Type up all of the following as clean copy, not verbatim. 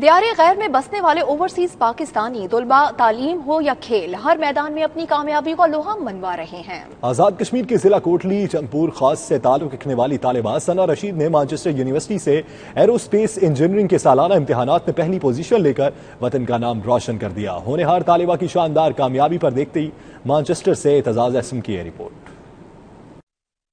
دیار غیر میں بسنے والے اوورسیز پاکستانی طلباء تعلیم ہو یا کھیل ہر میدان میں اپنی کامیابی کو لوہا منوا رہے ہیں۔ آزاد کشمیر کے ضلع کوٹلی چندپور خاص سے تعلق رکھنے والی طالبہ ثنا رشید نے مانچسٹر یونیورسٹی سے ایرو اسپیس انجینئرنگ کے سالانہ امتحانات میں پہلی پوزیشن لے کر وطن کا نام روشن کر دیا۔ ہونہار طالبہ کی شاندار کامیابی پر دیکھتے ہی مانچسٹر سے اعتزاز اسم کی رپورٹ۔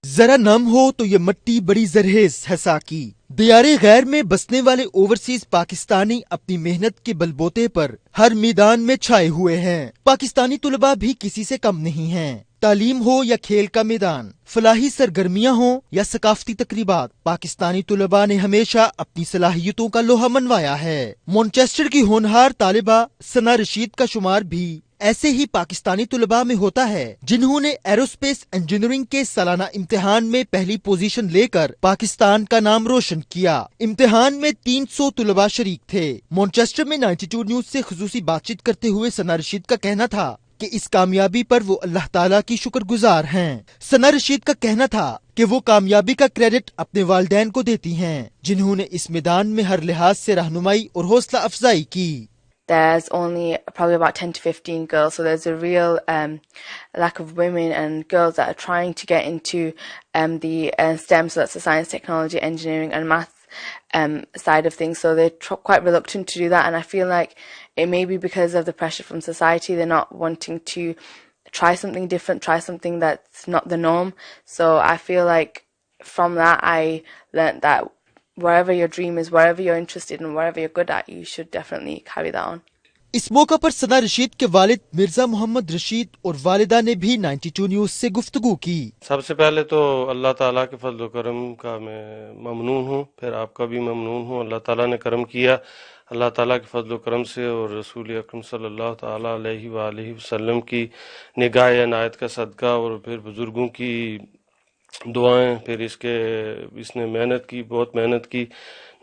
ذرا نم ہو تو یہ مٹی بڑی زرخیز ہے ساکی۔ دیار غیر میں بسنے والے اوورسیز پاکستانی اپنی محنت کے بل بوتے پر ہر میدان میں چھائے ہوئے ہیں۔ پاکستانی طلباء بھی کسی سے کم نہیں ہیں۔ تعلیم ہو یا کھیل کا میدان، فلاحی سرگرمیاں ہوں یا ثقافتی تقریبات، پاکستانی طلباء نے ہمیشہ اپنی صلاحیتوں کا لوہا منوایا ہے۔ مانچسٹر کی ہونہار طالبہ ثنا رشید کا شمار بھی ایسے ہی پاکستانی طلباء میں ہوتا ہے جنہوں نے ایروسپیس انجینئرنگ کے سالانہ امتحان میں پہلی پوزیشن لے کر پاکستان کا نام روشن کیا۔ امتحان میں 300 طلباء شریک تھے۔ مانچسٹر میں 92 نیوز سے خصوصی بات چیت کرتے ہوئے ثنا رشید کا کہنا تھا کہ اس کامیابی پر وہ اللہ تعالیٰ کی شکر گزار ہیں۔ ثنا رشید کا کہنا تھا کہ وہ کامیابی کا کریڈٹ اپنے والدین کو دیتی ہیں جنہوں نے اس میدان میں ہر لحاظ سے رہنمائی اور حوصلہ افزائی کی۔ There's only probably about 10 to 15 girls, so there's a real lack of women and girls that are trying to get into the STEM, so that's the science, technology, engineering and math side of things, so they're quite reluctant to do that, and I feel like it may be because of the pressure from society. They're not wanting to try something different, try something that's not the norm. So I feel like from that I learnt that wherever your dream is, wherever you're interested and wherever you're good at, you should definitely carry that on. اس موقع پر ثنا رشید کے والد مرزا محمد رشید اور والدہ نے بھی 92 news سے گفتگو کی۔ سب سے پہلے تو اللہ تعالیٰ کے فضل و کرم کا میں ممنون ہوں، پھر آپ کا بھی ممنون ہوں۔ اللہ تعالیٰ نے کرم کیا، اللہ تعالیٰ کے فضل و کرم سے اور رسول اکرم صلی اللہ تعالیٰ علیہ وآلہ وسلم کی نگاہ عنایت کا صدقہ اور پھر بزرگوں کی دعائیں، پھر اس نے محنت کی، بہت محنت کی،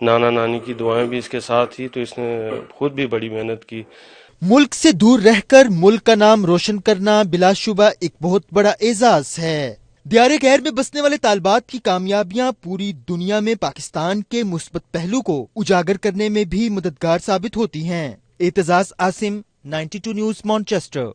نانا نانی کی دعائیں بھی اس کے ساتھ ہی، تو اس نے خود بھی بڑی محنت کی۔ ملک سے دور رہ کر ملک کا نام روشن کرنا بلا شبہ ایک بہت بڑا اعزاز ہے۔ دیار غیر میں بسنے والے طالبات کی کامیابیاں پوری دنیا میں پاکستان کے مثبت پہلو کو اجاگر کرنے میں بھی مددگار ثابت ہوتی ہیں۔ Aitzaz Asim, 92 news, Manchester.